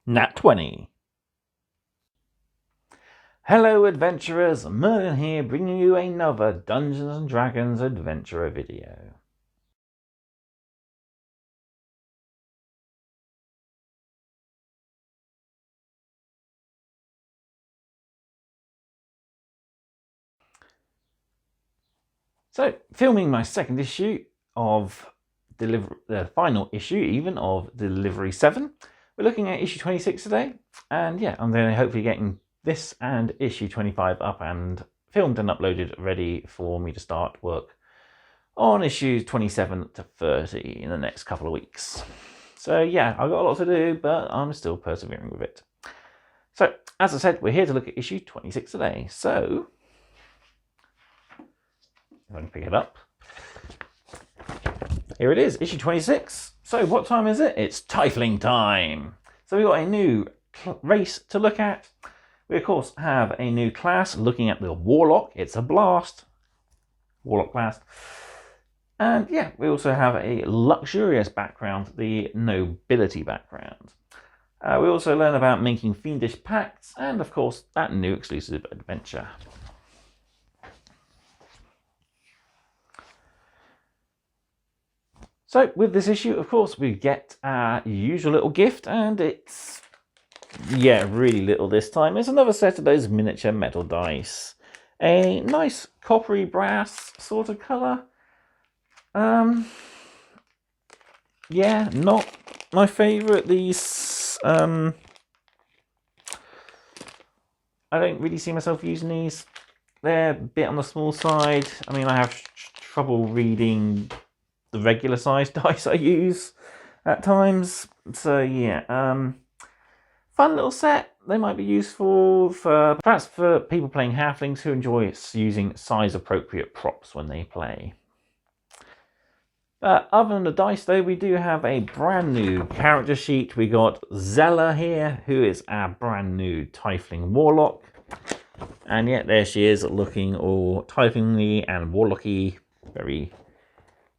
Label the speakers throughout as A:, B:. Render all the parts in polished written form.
A: Nat 20. Hello adventurers, Merlin here, bringing you another Dungeons & Dragons adventurer video. So, filming my second issue of the final issue even of Delivery 7. We're looking at issue 26 today, and yeah, I'm going to hopefully getting this and issue 25 up and filmed and uploaded ready for me to start work on issues 27 to 30 in the next couple of weeks. So yeah, I've got a lot to do, but I'm still persevering with it. So, as I said, we're here to look at issue 26 today. So, if I can pick it up. Here it is, issue 26. So what time is it? It's Tiefling time. So we've got a new race to look at. We of course have a new class looking at the Warlock. It's a blast. Warlock blast. And yeah, we also have a luxurious background, the nobility background. We also learn about making fiendish pacts and of course that new exclusive adventure. So with this issue, of course, we get our usual little gift, and it's, yeah, really little this time. It's another set of those miniature metal dice. A nice coppery brass sort of colour. Yeah, not my favourite. These, I don't really see myself using these. They're a bit on the small side. I mean, I have trouble reading the regular size dice I use at times. So yeah, fun little set. They might be useful for perhaps for people playing halflings who enjoy using size appropriate props when they play. Other than the dice though, we do have a brand new character sheet. We got Zella here, who is our brand new Tiefling Warlock. And yet there she is, looking all Tiefling-y and Warlocky, very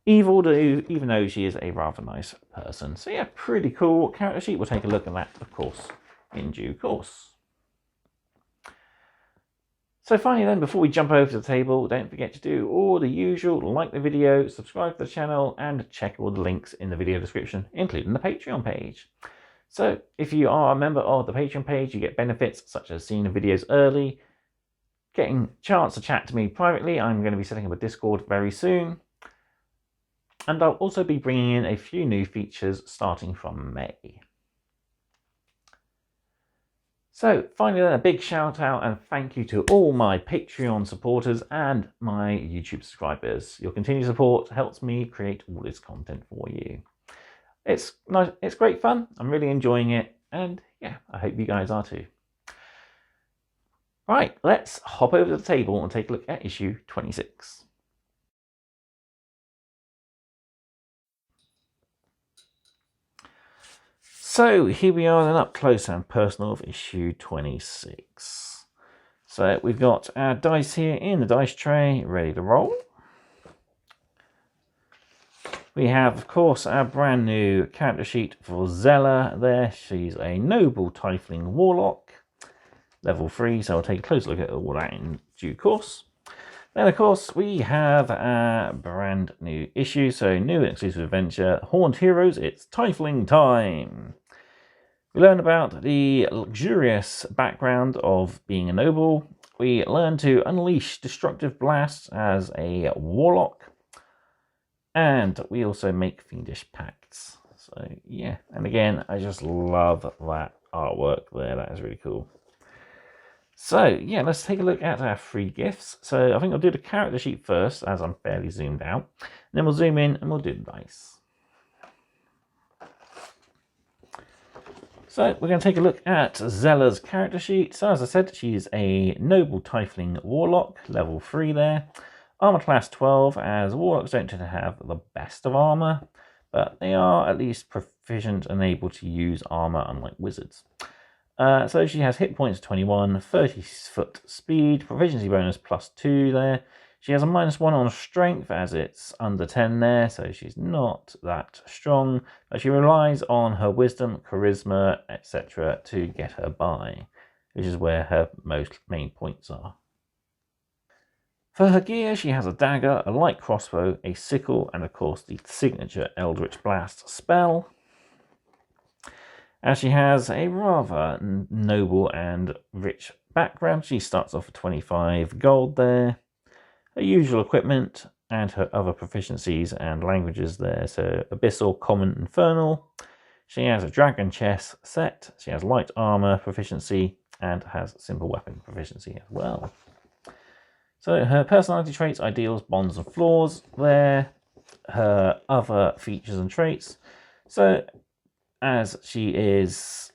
A: evil, even though she is a rather nice person. So yeah, pretty cool character sheet. We'll take a look at that, of course, in due course. So finally then, before we jump over to the table, don't forget to do all the usual: like the video, subscribe to the channel, and check all the links in the video description, including the Patreon page. So if you are a member of the Patreon page, you get benefits such as seeing the videos early, getting a chance to chat to me privately. I'm going to be setting up a Discord very soon. And I'll also be bringing in a few new features starting from May. So finally then, a big shout out and thank you to all my Patreon supporters and my YouTube subscribers. Your continued support helps me create all this content for you. It's nice, it's great fun. I'm really enjoying it, and yeah, I hope you guys are too. Right, let's hop over to the table and take a look at issue 26. So here we are then, up close and personal of issue 26. So we've got our dice here in the dice tray, ready to roll. We have, of course, our brand new character sheet for Zella there. She's a noble Tiefling Warlock, level 3, so I'll take a close look at all that in due course. Then, of course, we have a brand new issue, so new exclusive adventure, Horned Heroes, it's Tiefling time. We learn about the luxurious background of being a noble. We learn to unleash destructive blasts as a warlock. And we also make fiendish pacts. So, yeah. And again, I just love that artwork there. That is really cool. So, yeah, let's take a look at our free gifts. So, I think I'll do the character sheet first, as I'm fairly zoomed out. And then we'll zoom in and we'll do the dice. So, we're going to take a look at Zella's character sheet. So, as I said, she's a noble Tiefling Warlock, level 3 there. Armor class 12, as Warlocks don't tend to have the best of armor, but they are at least proficient and able to use armor, unlike wizards. So she has hit points 21, 30-foot speed, proficiency bonus +2 there. She has a -1 on strength as it's under 10 there, so she's not that strong, but she relies on her wisdom, charisma, etc. to get her by, which is where her most main points are. For her gear, she has a dagger, a light crossbow, a sickle, and of course the signature Eldritch Blast spell. As she has a rather noble and rich background, she starts off with 25 gold there. Her usual equipment and her other proficiencies and languages there, so Abyssal, Common, Infernal. She has a Dragon Chess set, she has light armor proficiency, and has simple weapon proficiency as well. So her personality traits, ideals, bonds, and flaws there. Her other features and traits. So as she is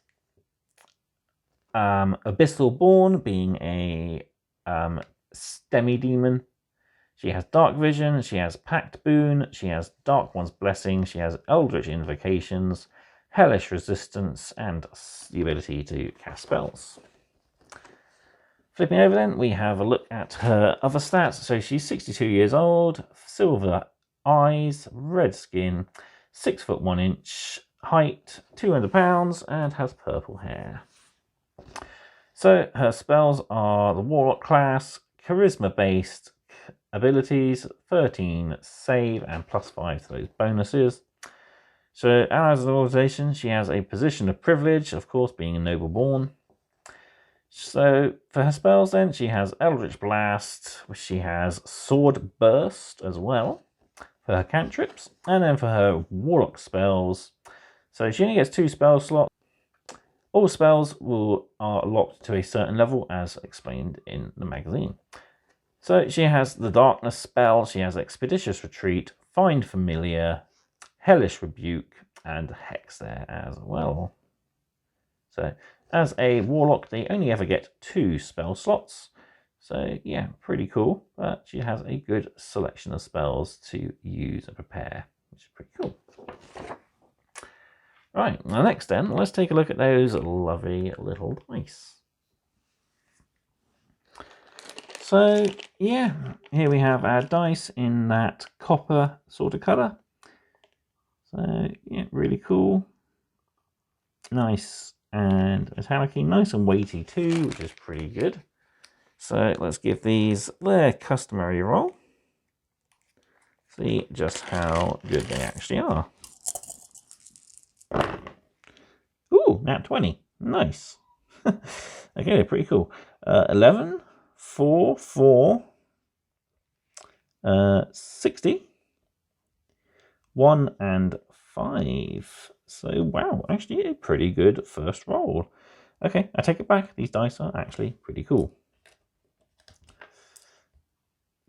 A: Abyssal born, being a demi-demon, she has Dark Vision, she has Pact Boon, she has Dark One's Blessing, she has Eldritch Invocations, Hellish Resistance, and the ability to cast spells. Flipping over then, we have a look at her other stats. So she's 62 years old, silver eyes, red skin, 6 foot 1 inch, height 200 pounds, and has purple hair. So her spells are the Warlock class, charisma based abilities, 13 save and +5 to those bonuses. So as an organization, she has a position of privilege, of course, being a noble born. So for her spells then, she has Eldritch Blast, she has Sword Burst as well for her cantrips, and then for her Warlock spells, so she only gets 2 spell slots. All spells are locked to a certain level as explained in the magazine. So she has the Darkness spell, she has Expeditious Retreat, Find Familiar, Hellish Rebuke, and Hex there as well. So as a Warlock, they only ever get 2 spell slots. So yeah, pretty cool. But she has a good selection of spells to use and prepare, which is pretty cool. Right, now next then, let's take a look at those lovely little dice. So yeah, here we have our dice in that copper sort of colour. So yeah, really cool. Nice and metallic-y, nice and weighty too, which is pretty good. So let's give these their customary roll. See just how good they actually are. Ooh, nat 20. Nice. Okay, pretty cool. 11, 4, 4, 60, 1 and 5. So, wow, actually a pretty good first roll. Okay, I take it back. These dice are actually pretty cool.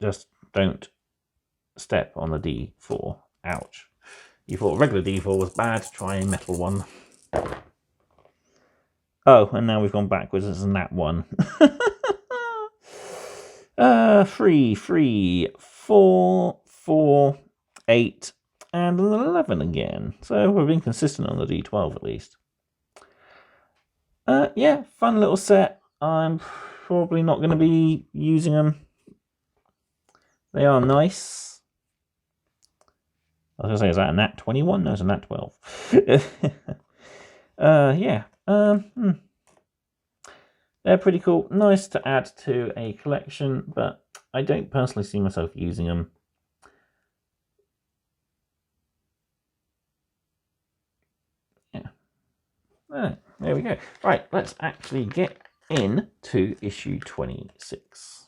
A: Just don't step on the D4. Ouch. You thought regular D4 was bad, try a metal one. Oh, and now we've gone backwards. It's a nat 1. 3, 4, 4, 8, and an 11 again. So we've been consistent on the D12 at least. Yeah, fun little set. I'm probably not going to be using them. They are nice. I was going to say, is that a nat 21? No, it's a nat 12. Yeah. They're pretty cool. Nice to add to a collection, but I don't personally see myself using them. Yeah. Right, there we go. Right, let's actually get into issue 26.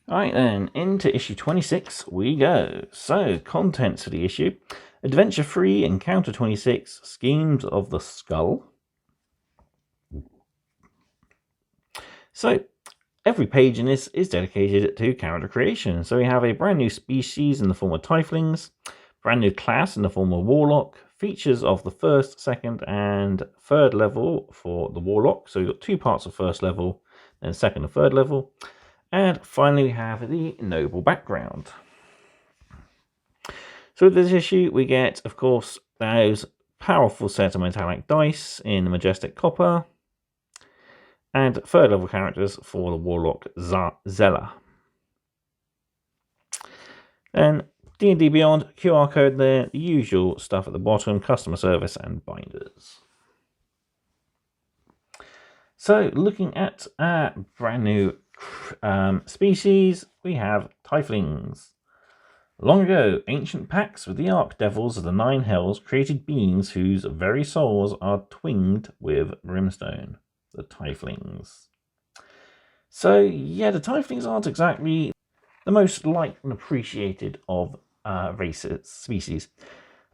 A: Right then, into issue 26 we go. So, contents for the issue. Adventure Free, Encounter 26, Schemes of the Skull. So, every page in this is dedicated to character creation. So we have a brand new species in the form of Tieflings, brand new class in the form of Warlock, features of the first, second, and third level for the Warlock. So we've got 2 parts of first level, then second and third level. And finally we have the noble background. So with this issue, we get, of course, those powerful set of metallic dice in the majestic copper. and third level characters for the Warlock Zella. Then D&D Beyond, QR code there, the usual stuff at the bottom, customer service and binders. So looking at our brand new species, we have Tieflings. Long ago, ancient pacts with the archdevils of the Nine Hells created beings whose very souls are twinged with brimstone, the Tieflings. So yeah, the Tieflings aren't exactly the most liked and appreciated of species.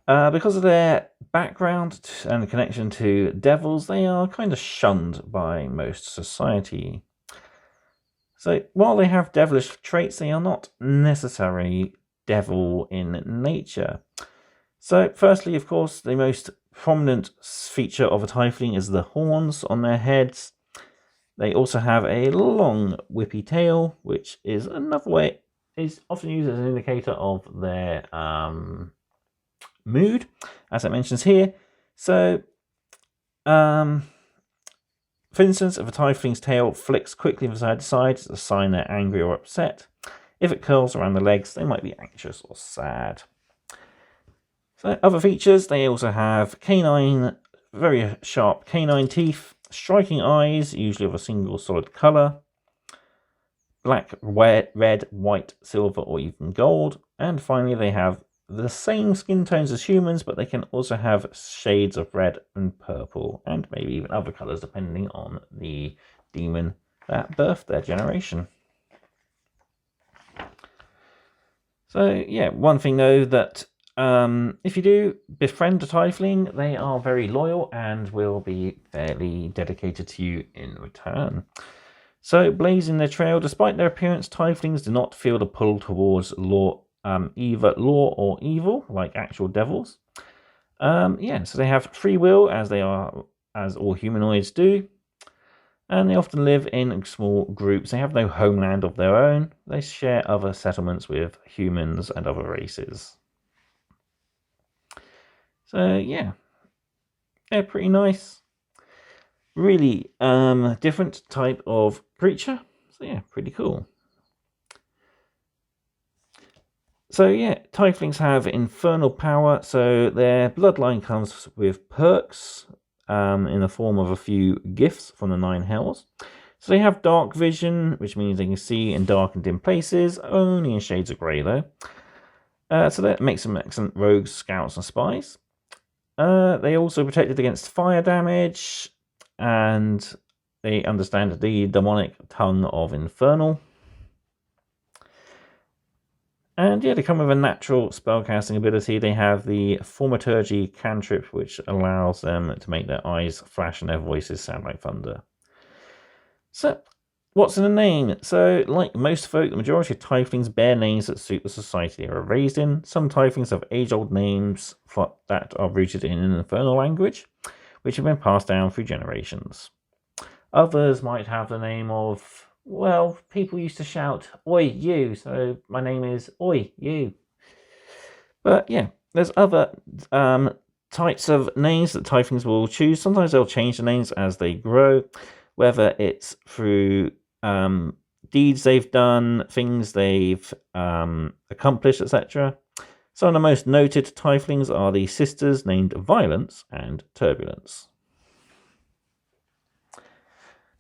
A: Because of their background and connection to devils, they are kind of shunned by most society. So while they have devilish traits, they are not necessarily devil in nature. So firstly, of course, the most prominent feature of a Tiefling is the horns on their heads. They also have a long whippy tail, which is another way, is often used as an indicator of their mood, as it mentions here. So, for instance, if a Tiefling's tail flicks quickly from side to side, it's a sign they're angry or upset. If it curls around the legs, they might be anxious or sad. So, other features, they also have very sharp canine teeth, striking eyes, usually of a single solid colour, black, red, white, silver, or even gold, and finally they have the same skin tones as humans, but they can also have shades of red and purple, and maybe even other colours depending on the demon that birthed their generation. So yeah, one thing though, that if you do befriend a Tiefling, they are very loyal and will be fairly dedicated to you in return. So blazing their trail, despite their appearance, Tieflings do not feel the pull towards either law or evil like actual devils. Yeah, so they have free will, as all humanoids do. And they often live in small groups. They have no homeland of their own. They share other settlements with humans and other races. So yeah, they're pretty nice. Really different type of creature. So yeah, pretty cool. So yeah, Tieflings have infernal power. So their bloodline comes with perks. In the form of a few gifts from the Nine Hells. So they have dark vision, which means they can see in dark and dim places, only in shades of grey though. So that makes them excellent rogues, scouts and spies. They also protected against fire damage, and they understand the demonic tongue of Infernal. And yeah, they come with a natural spellcasting ability. They have the Thaumaturgy cantrip, which allows them to make their eyes flash and their voices sound like thunder. So, what's in the name? So, like most folk, the majority of Tieflings bear names that suit the society they are raised in. Some Tieflings have age-old names that are rooted in an infernal language, which have been passed down through generations. Others might have the name of, well, people used to shout, "Oi, you," so my name is Oi, you. But yeah, there's other types of names that Tieflings will choose. Sometimes they'll change the names as they grow, whether it's through deeds they've done, things they've accomplished, etc. Some of the most noted Tieflings are the sisters named Violence and Turbulence.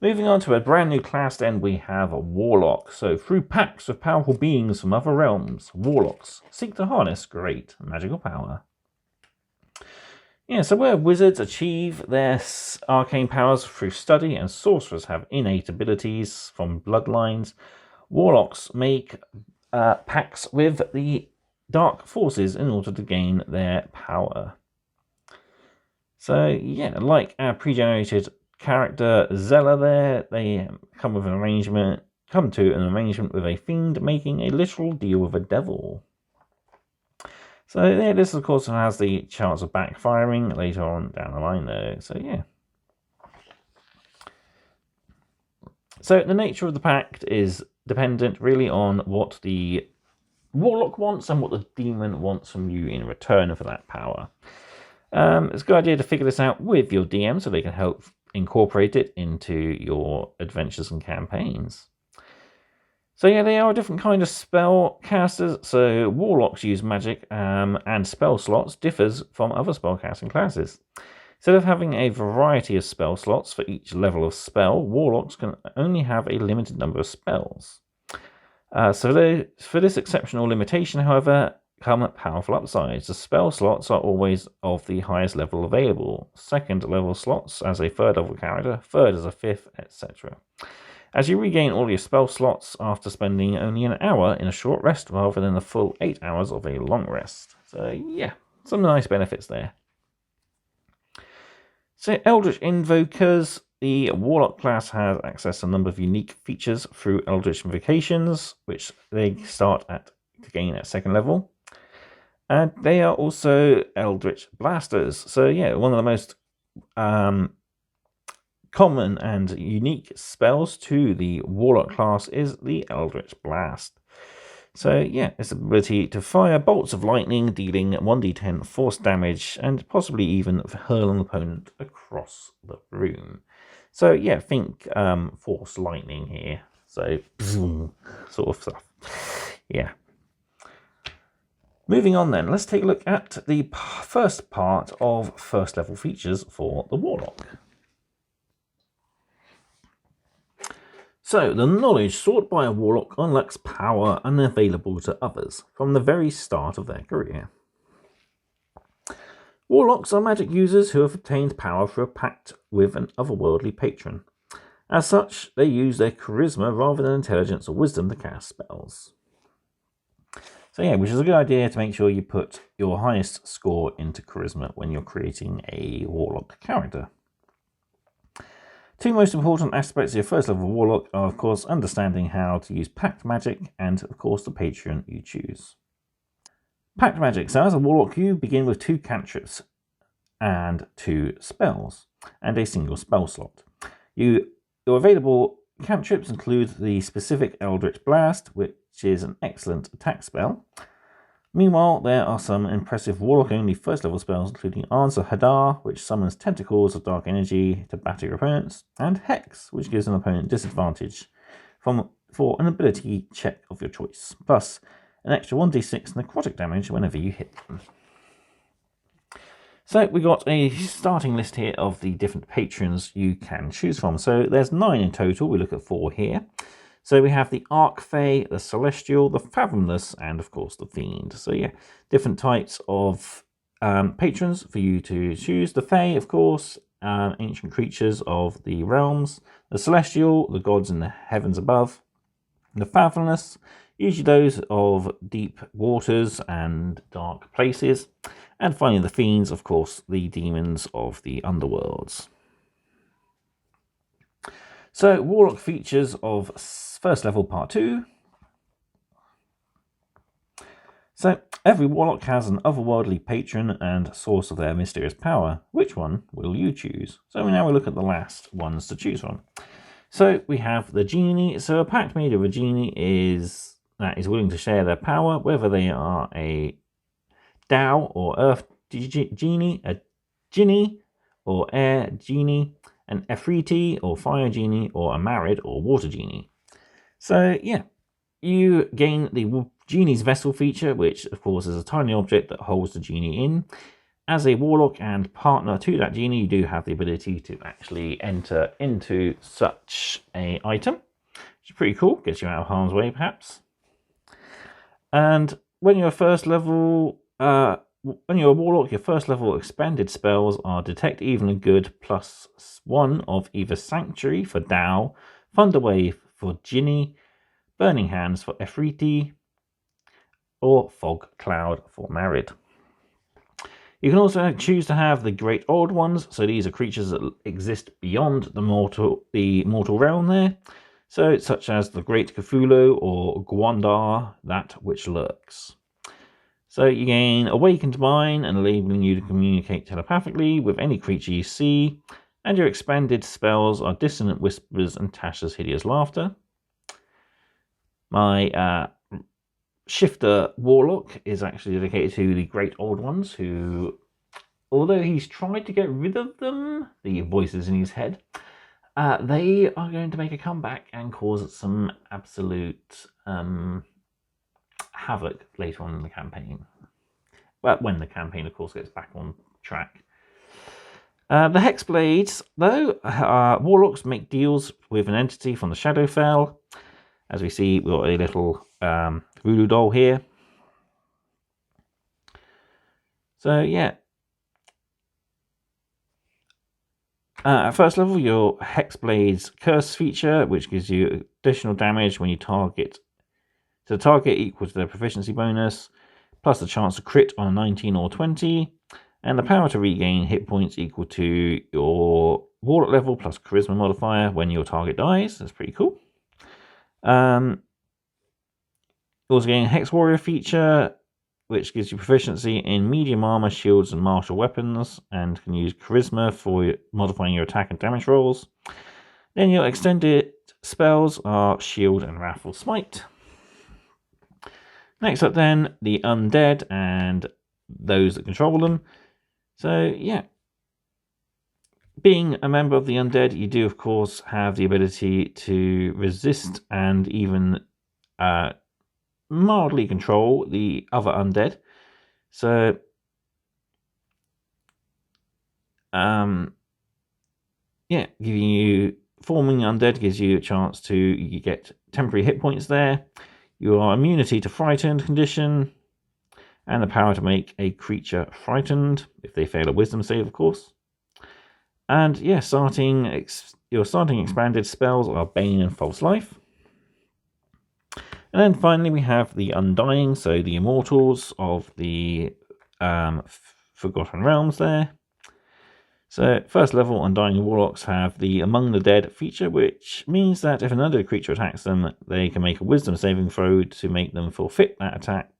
A: Moving on to a brand new class, then we have a Warlock. So through pacts with powerful beings from other realms, Warlocks seek to harness great magical power. Yeah, so where wizards achieve their arcane powers through study and sorcerers have innate abilities from bloodlines, Warlocks make pacts with the dark forces in order to gain their power. So yeah, like our pre-generated character Zella there, they come to an arrangement with a fiend, making a literal deal with a devil. So yeah, this of course has the chance of backfiring later on down the line though, so yeah. So the nature of the pact is dependent really on what the Warlock wants and what the demon wants from you in return for that power. It's a good idea to figure this out with your DM so they can help incorporate it into your adventures and campaigns. So yeah, they are a different kind of spell casters. So warlocks use magic and spell slots differs from other spell casting classes. Instead of having a variety of spell slots for each level of spell, warlocks can only have a limited number of spells. For this exceptional limitation, however, come powerful upsides. The spell slots are always of the highest level available. Second level slots as a third level character, third as a fifth, etc. As you regain all your spell slots after spending only an hour in a short rest rather than the full 8 hours of a long rest. So yeah, some nice benefits there. So Eldritch Invokers, the Warlock class has access to a number of unique features through Eldritch Invocations, which they start to gain at second level. And they are also Eldritch Blasters. So yeah, one of the most common and unique spells to the Warlock class is the Eldritch Blast. So yeah, its ability to fire bolts of lightning, dealing 1d10 force damage, and possibly even hurl an opponent across the room. So yeah, think force lightning here. So boom, sort of stuff. Yeah. Moving on then, let's take a look at the first part of first level features for the Warlock. So, the knowledge sought by a Warlock unlocks power unavailable to others from the very start of their career. Warlocks are magic users who have obtained power through a pact with an otherworldly patron. As such, they use their charisma rather than intelligence or wisdom to cast spells. So yeah, which is a good idea to make sure you put your highest score into charisma when you're creating a Warlock character. Two most important aspects of your first level Warlock are, of course, understanding how to use Pact Magic and, of course, the patron you choose. Pact Magic. So as a Warlock, you begin with 2 cantrips and 2 spells, and a single spell slot. Your available cantrips include the specific Eldritch Blast, which is an excellent attack spell. Meanwhile, there are some impressive Warlock-only first-level spells, including Answer Hadar, which summons tentacles of dark energy to batter your opponents, and Hex, which gives an opponent disadvantage for an ability check of your choice, plus an extra 1d6 necrotic damage whenever you hit them. So we got a starting list here of the different patrons you can choose from. So there's 9 in total. We look at 4 here. So we have the Archfey, the Celestial, the Fathomless, and of course the Fiend. So yeah, different types of patrons for you to choose. The Fey, of course, ancient creatures of the realms. The Celestial, the gods in the heavens above. The Fathomless, usually those of deep waters and dark places. And finally the Fiends, of course, the demons of the underworlds. So, Warlock features of first level part 2. So, every Warlock has an otherworldly patron and source of their mysterious power. Which one will you choose? So now we look at the last ones to choose from. So we have the Genie. So a pact made of a Genie is willing to share their power, whether they are a Dao or Earth Genie, a Jinni or Air Genie, an Efreeti or Fire Genie, or a Married or Water Genie. So yeah, you gain the Genie's Vessel feature, which of course is a tiny object that holds the Genie in. As a Warlock and partner to that Genie, you do have the ability to actually enter into such an item, which is pretty cool, gets you out of harm's way perhaps. And when you're first level, when you're a Warlock, your first level expanded spells are Detect Evil and Good +1 of either Sanctuary for Dao, Thunderwave for Jinni, Burning Hands for Efreeti, or Fog Cloud for Married. You can also choose to have the Great Old Ones, so these are creatures that exist beyond the mortal realm there. So such as the Great Cthulhu or Gwandar, that which lurks. So you gain Awakened Mind, enabling you to communicate telepathically with any creature you see, and your expanded spells are Dissonant Whispers and Tasha's Hideous Laughter. My Shifter Warlock is actually dedicated to the Great Old Ones, who although he's tried to get rid of them, the voices in his head, they are going to make a comeback and cause some absolute havoc later on in the campaign. Well, when the campaign, of course, gets back on track. The Hexblades, though, Warlocks make deals with an entity from the Shadowfell. As we see, we've got a little voodoo doll here. So, yeah. At first level, your Hexblade's Curse feature, which gives you additional damage when you target. So the target equal to the proficiency bonus, plus the chance to crit on 19 or 20, and the power to regain hit points equal to your Warlock level plus Charisma modifier when your target dies. That's pretty cool. Also getting a Hex Warrior feature, which gives you proficiency in medium armor, shields, and martial weapons, and can use Charisma for modifying your attack and damage rolls. Then your extended spells are Shield and Wrathful Smite. Next up then, the Undead and those that control them. So yeah, being a member of the Undead, you do of course have the ability to resist and even mildly control the other Undead. So yeah, forming Undead gives you a chance to get temporary hit points there. You are immunity to frightened condition, and the power to make a creature frightened if they fail a wisdom save, of course. And yeah, your starting expanded spells are Bane and False Life. And then finally we have the Undying, so the Immortals of the Forgotten Realms there. So first level Undying Warlocks have the Among the Dead feature, which means that if another creature attacks them, they can make a wisdom saving throw to make them forfeit that attack,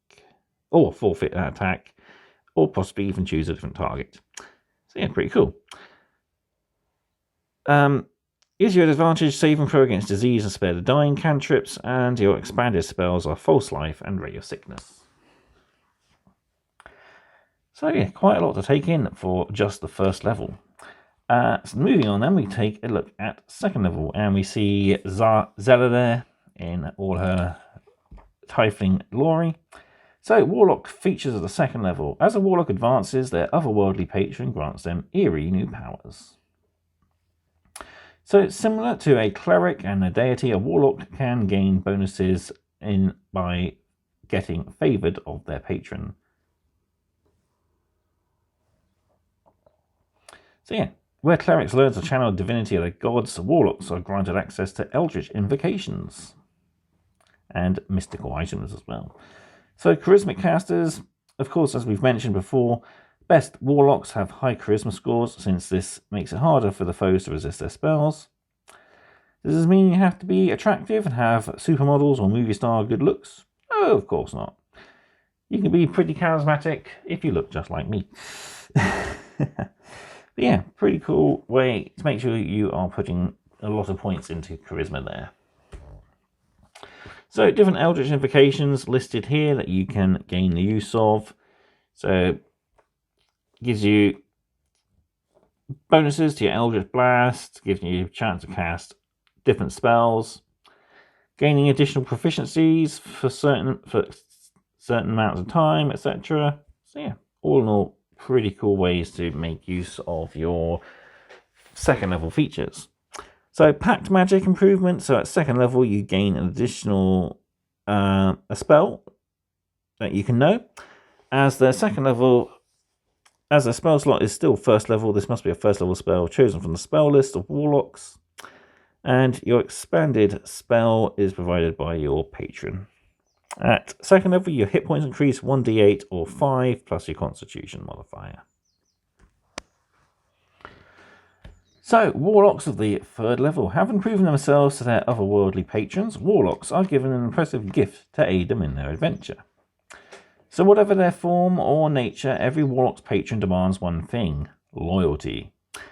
A: or possibly even choose a different target. So yeah, pretty cool. Gives you an advantage saving throw against disease and spare the dying cantrips, and your expanded spells are False Life and Ray of Sickness. So yeah, quite a lot to take in for just the first level. So moving on then, we take a look at second level, and we see Zella there in all her Tiefling glory. So Warlock features at the second level. As a Warlock advances, their otherworldly patron grants them eerie new powers. So it's similar to a Cleric and a Deity, a Warlock can gain bonuses by getting favoured of their patron. So yeah, where Clerics learn to channel divinity of their gods, Warlocks are granted access to Eldritch invocations and mystical items as well. So Charismatic casters, of course, as we've mentioned before, best Warlocks have high Charisma scores, since this makes it harder for the foes to resist their spells. Does this mean you have to be attractive and have supermodels or movie star good looks? Oh, of course not. You can be pretty charismatic if you look just like me. But yeah, pretty cool way to make sure you are putting a lot of points into Charisma there. So different Eldritch invocations listed here that you can gain the use of. So gives you bonuses to your Eldritch Blast, gives you a chance to cast different spells, gaining additional proficiencies for certain amounts of time, etc. So yeah, all in all, pretty cool ways to make use of your second level features. So Pact Magic improvement. So at second level, you gain an additional a spell that you can know. As the second level, as the spell slot is still first level, this must be a first level spell chosen from the spell list of Warlocks. And your expanded spell is provided by your patron. At second level, your hit points increase 1d8 or 5 plus your constitution modifier. So, Warlocks of the third level. Having proven themselves to their otherworldly patrons, Warlocks are given an impressive gift to aid them in their adventure. So whatever their form or nature, every Warlock's patron demands one thing: loyalty.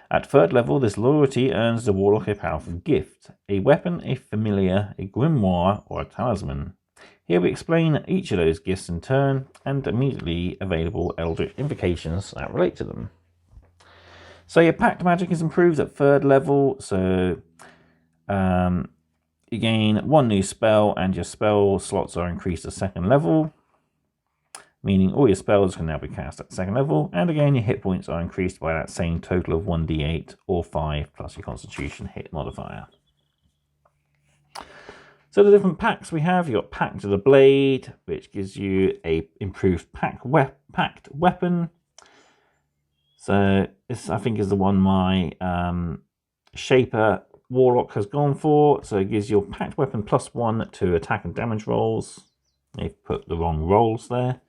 A: At third level, this loyalty earns the Warlock a powerful gift: a weapon, a familiar, a grimoire, or a talisman. Here we explain each of those gifts in turn, and immediately available Eldritch invocations that relate to them. So your pact magic is improved at 3rd level. So you gain 1 new spell, and your spell slots are increased to 2nd level, meaning all your spells can now be cast at 2nd level. And again, your hit points are increased by that same total of 1d8 or 5 plus your Constitution hit modifier. So the different packs we have, you've got Pact of the Blade, which gives you a improved packed weapon. So this, I think, is the one my Shaper Warlock has gone for. So it gives your packed weapon +1 to attack and damage rolls. They've put the wrong rolls there.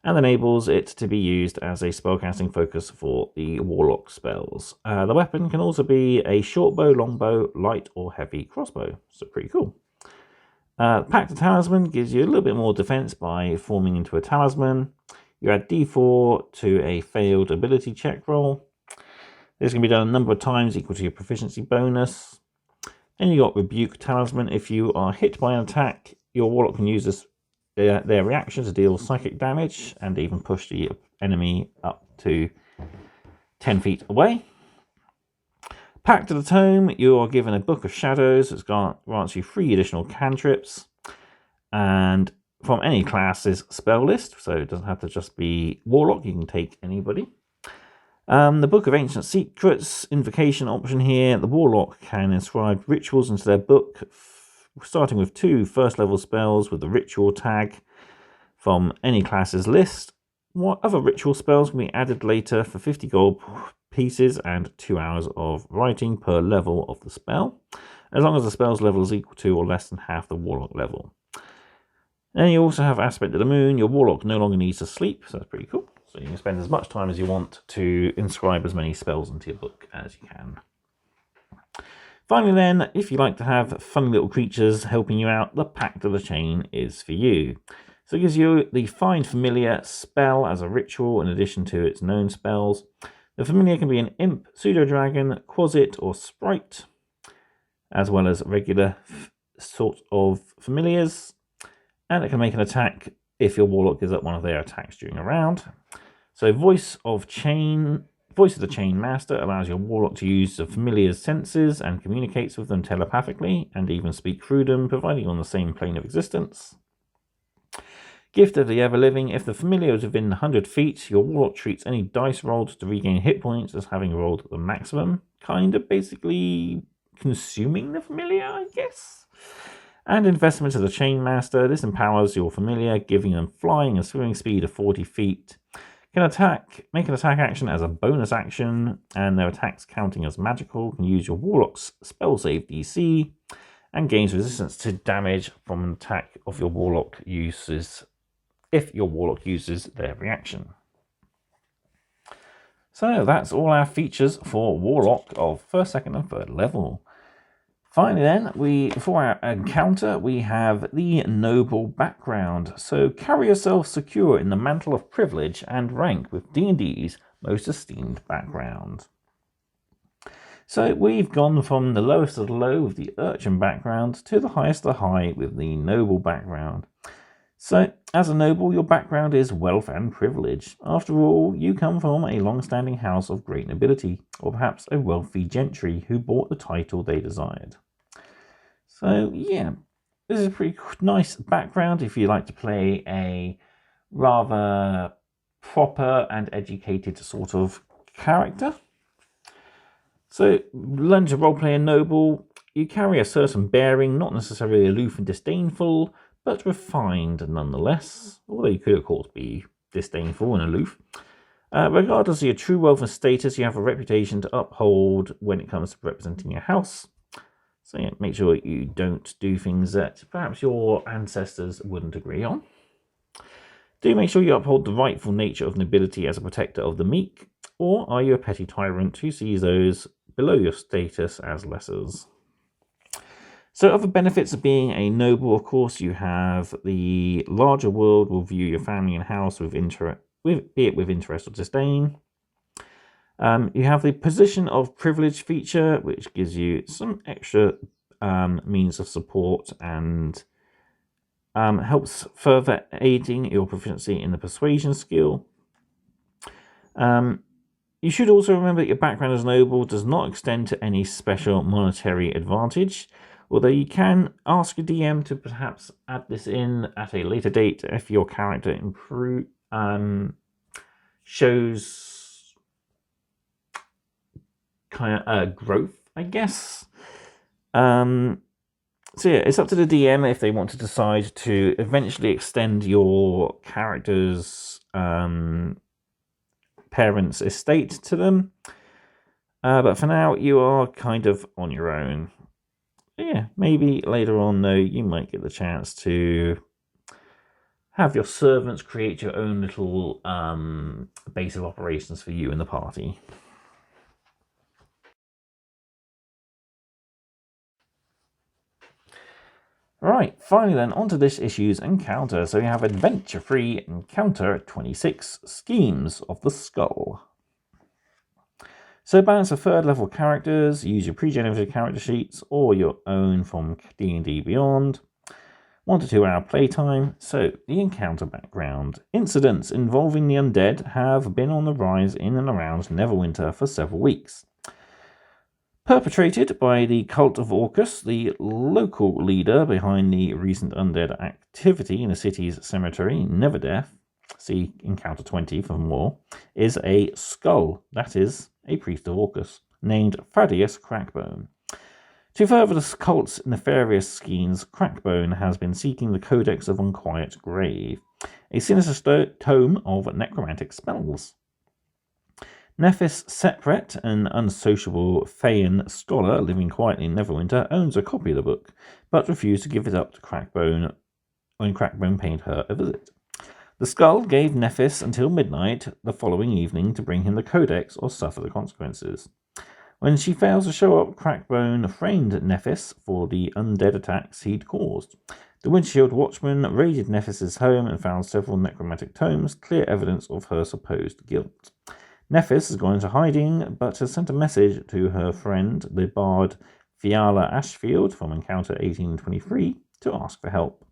A: And enables it to be used as a spellcasting focus for the Warlock spells. The weapon can also be a short bow, long bow, light or heavy crossbow. So pretty cool. Pact of Talisman gives you a little bit more defense by forming into a talisman. You add d4 to a failed ability check roll. This can be done a number of times equal to your proficiency bonus. And you got Rebuke Talisman. If you are hit by an attack, your Warlock can use this, their reaction to deal psychic damage and even push the enemy up to 10 feet away. Pact of the Tome, you are given a Book of Shadows that grants you 3 additional cantrips, and from any class's spell list, so it doesn't have to just be Warlock, you can take anybody. The Book of Ancient Secrets invocation option here, the Warlock can inscribe rituals into their book, starting with 2 first-level spells with the ritual tag from any class's list. What other ritual spells can be added later for 50 gold pieces and 2 hours of writing per level of the spell, as long as the spell's level is equal to or less than half the Warlock level. Then you also have Aspect of the Moon. Your Warlock no longer needs to sleep, so that's pretty cool. So you can spend as much time as you want to inscribe as many spells into your book as you can. Finally then, if you like to have funny little creatures helping you out, the Pact of the Chain is for you. So it gives you the Find Familiar spell as a ritual in addition to its known spells. The familiar can be an imp, pseudo-dragon, quasit, or sprite, as well as regular sort of familiars. And it can make an attack if your Warlock gives up one of their attacks during a round. So Voice of the Chain Master allows your Warlock to use the familiar's senses and communicates with them telepathically and even speak through them, providing you're on the same plane of existence. Gift of the Ever-Living. If the familiar is within 100 feet, your Warlock treats any dice rolled to regain hit points as having rolled the maximum. Kind of basically consuming the familiar, I guess. And Investment of the Chain Master. This empowers your familiar, giving them flying and swimming speed of 40 feet. Can make an attack action as a bonus action, and their attacks counting as magical. Can use your Warlock's spell save DC, and gains resistance to damage from an attack of your Warlock uses if your Warlock uses their reaction. So that's all our features for Warlock of 1st, 2nd and 3rd level. Finally then, for our encounter, we have the Noble background. So carry yourself secure in the mantle of privilege and rank with D&D's most esteemed background. So we've gone from the lowest of the low with the Urchin background to the highest of the high with the Noble background. So, as a noble, your background is wealth and privilege. After all, you come from a long-standing house of great nobility, or perhaps a wealthy gentry who bought the title they desired. So, yeah, this is a pretty nice background if you like to play a rather proper and educated sort of character. So, learn to roleplay a noble. You carry a certain bearing, not necessarily aloof and disdainful, but refined nonetheless, although you could of course be disdainful and aloof. Regardless of your true wealth and status, you have a reputation to uphold when it comes to representing your house. So yeah, make sure you don't do things that perhaps your ancestors wouldn't agree on. Do make sure you uphold the rightful nature of nobility as a protector of the meek, or are you a petty tyrant who sees those below your status as lessers? So other benefits of being a noble, of course, you have the larger world will view your family and house with interest, be it with interest or disdain. You have the position of privilege feature, which gives you some extra means of support and helps further aiding your proficiency in the persuasion skill. You You should also remember that your background as noble does not extend to any special monetary advantage, although you can ask a DM to perhaps add this in at a later date if your character shows kind of growth, I guess. So yeah, it's up to the DM if they want to decide to eventually extend your character's parents' estate to them. But for now, you are kind of on your own. Yeah, maybe later on, though, you might get the chance to have your servants create your own little base of operations for you and the party. Right, finally then, onto this issue's encounter. So we have Adventure Free Encounter 26 Schemes of the Skull. So balance of 3rd level characters, use your pre-generated character sheets or your own from D&D Beyond. 1 to 2 hour playtime. So the encounter background. Incidents involving the undead have been on the rise in and around Neverwinter for several weeks. Perpetrated by the Cult of Orcus, the local leader behind the recent undead activity in the city's cemetery, Neverdeath, see Encounter 20 for more, is a skull, that is, a priest of Orcus, named Thaddeus Crackbone. To further the cult's nefarious schemes, Crackbone has been seeking the Codex of Unquiet Grave, a sinister tome of necromantic spells. Nephis Sepret, an unsociable Thayan scholar living quietly in Neverwinter, owns a copy of the book, but refused to give it up to Crackbone when Crackbone paid her a visit. The skull gave Nephis until midnight the following evening to bring him the Codex or suffer the consequences. When she fails to show up, Crackbone framed Nephis for the undead attacks he'd caused. The Windshield Watchman raided Nephis's home and found several necromantic tomes, clear evidence of her supposed guilt. Nephis has gone into hiding, but has sent a message to her friend, the bard Fiala Ashfield from Encounter 1823, to ask for help.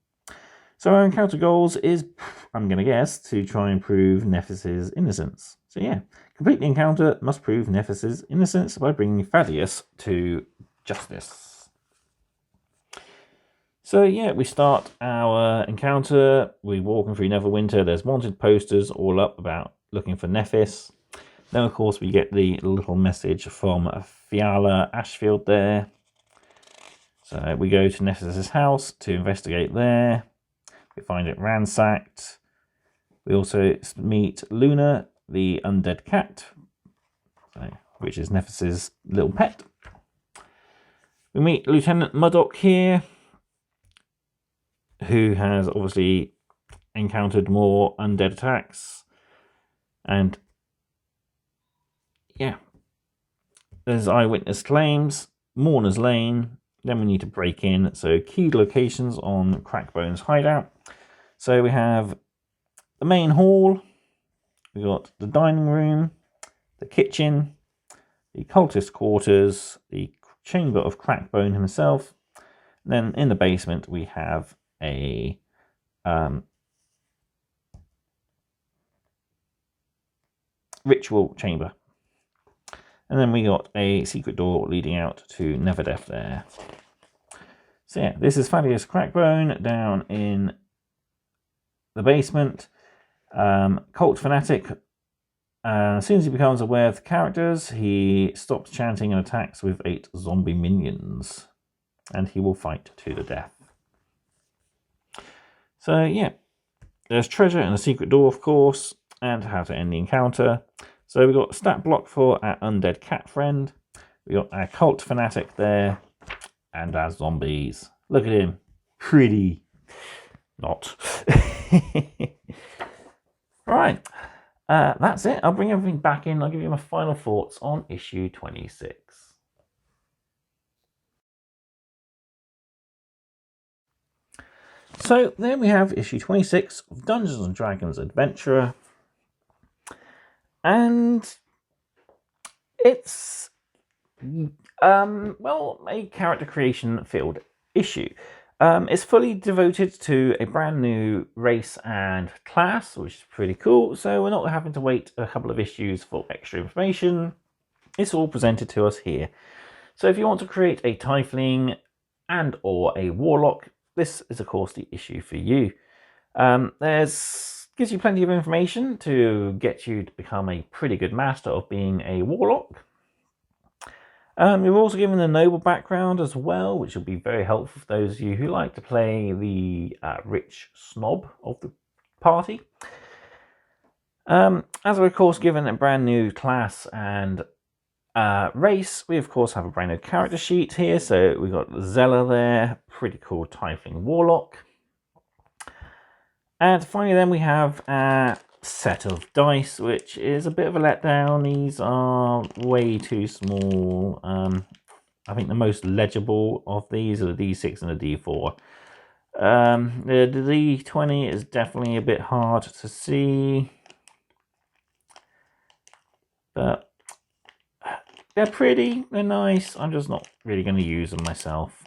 A: So our encounter goals is, I'm going to guess, to try and prove Nephis's innocence. So yeah, complete the encounter, must prove Nephis's innocence by bringing Thaddeus to justice. So yeah, we start our encounter, we're walking through Neverwinter, there's wanted posters all up about looking for Nephis. Then, of course, we get the little message from Fiala Ashfield there. So we go to Nephis's house to investigate there. We find it ransacked. We also meet Luna, the undead cat, which is Nephis's little pet. We meet Lieutenant Muddock here, who has obviously encountered more undead attacks. And yeah, there's eyewitness claims, Mourner's Lane, then we need to break in. So key locations on Crackbone's hideout. So we have the main hall, we got the dining room, the kitchen, the cultist quarters, the chamber of Crackbone himself. And then in the basement we have a ritual chamber. And then we got a secret door leading out to Neverdeath there. So yeah, this is Thaddeus Crackbone down in the basement. Cult fanatic. As soon as he becomes aware of the characters, he stops chanting and attacks with 8 zombie minions. And he will fight to the death. So yeah, there's treasure and a secret door, of course, and how to end the encounter. So we've got a stat block for our undead cat friend. We got our cult fanatic there. And our zombies. Look at him. Pretty. Not. Right. That's it. I'll bring everything back in. I'll give you my final thoughts on issue 26. So there we have issue 26 of Dungeons and Dragons Adventurer. And it's, well, a character creation field issue. It's fully devoted to a brand new race and class, which is pretty cool. So we're not having to wait a couple of issues for extra information. It's all presented to us here. So if you want to create a Tiefling and or a Warlock, this is of course the issue for you. Gives you plenty of information to get you to become a pretty good master of being a Warlock. You're also given a noble background as well, which will be very helpful for those of you who like to play the rich snob of the party. As we're of course given a brand new class and race, we of course have a brand new character sheet here. So we've got Zella there, pretty cool Tiefling Warlock. And finally then we have a set of dice, which is a bit of a letdown. These are way too small. I think the most legible of these are the D6 and the D4. The D20 is definitely a bit hard to see, but they're pretty, they're nice. I'm just not really going to use them myself.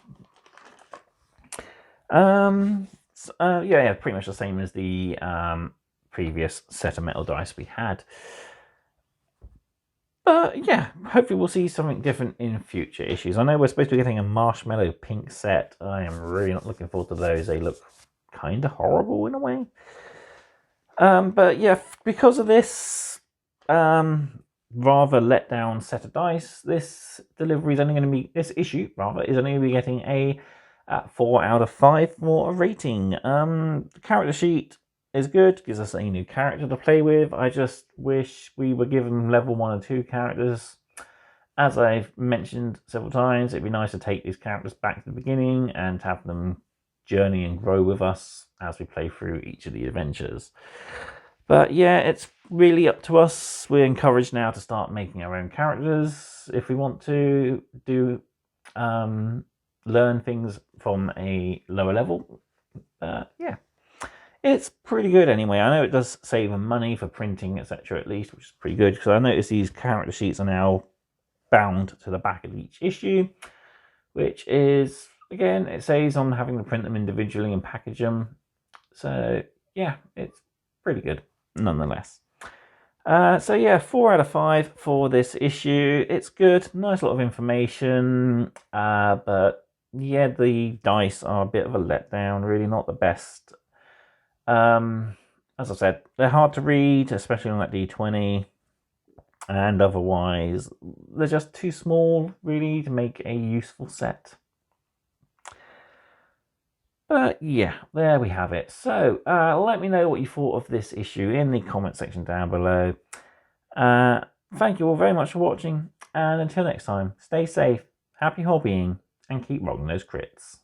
A: Yeah, pretty much the same as the previous set of metal dice we had. But yeah, hopefully we'll see something different in future issues. I know we're supposed to be getting a marshmallow pink set. I am really not looking forward to those. They look kind of horrible in a way. But yeah, because of this rather let down set of dice, this delivery is only going to be, this issue rather, is only going to be getting a 4 out of 5 for a rating. The character sheet is good, gives us a new character to play with. I just wish we were given level 1 and 2 characters. As I've mentioned several times, it'd be nice to take these characters back to the beginning and have them journey and grow with us as we play through each of the adventures. But yeah, it's really up to us. We're encouraged now to start making our own characters if we want to do learn things from a lower level. Yeah, it's pretty good anyway. I know it does save money for printing, etc. at least, which is pretty good, because I noticed these character sheets are now bound to the back of each issue, which is, again, it saves on having to print them individually and package them. So yeah, it's pretty good nonetheless. So yeah, 4 out of 5 for this issue. It's good, nice lot of information, but yeah, the dice are a bit of a letdown, really not the best. As I said, they're hard to read, especially on that D20, and otherwise they're just too small really to make a useful set. But yeah, there we have it. So let me know what you thought of this issue in the comment section down below. Thank you all very much for watching, and until next time, stay safe, happy hobbying, and keep rolling those crits.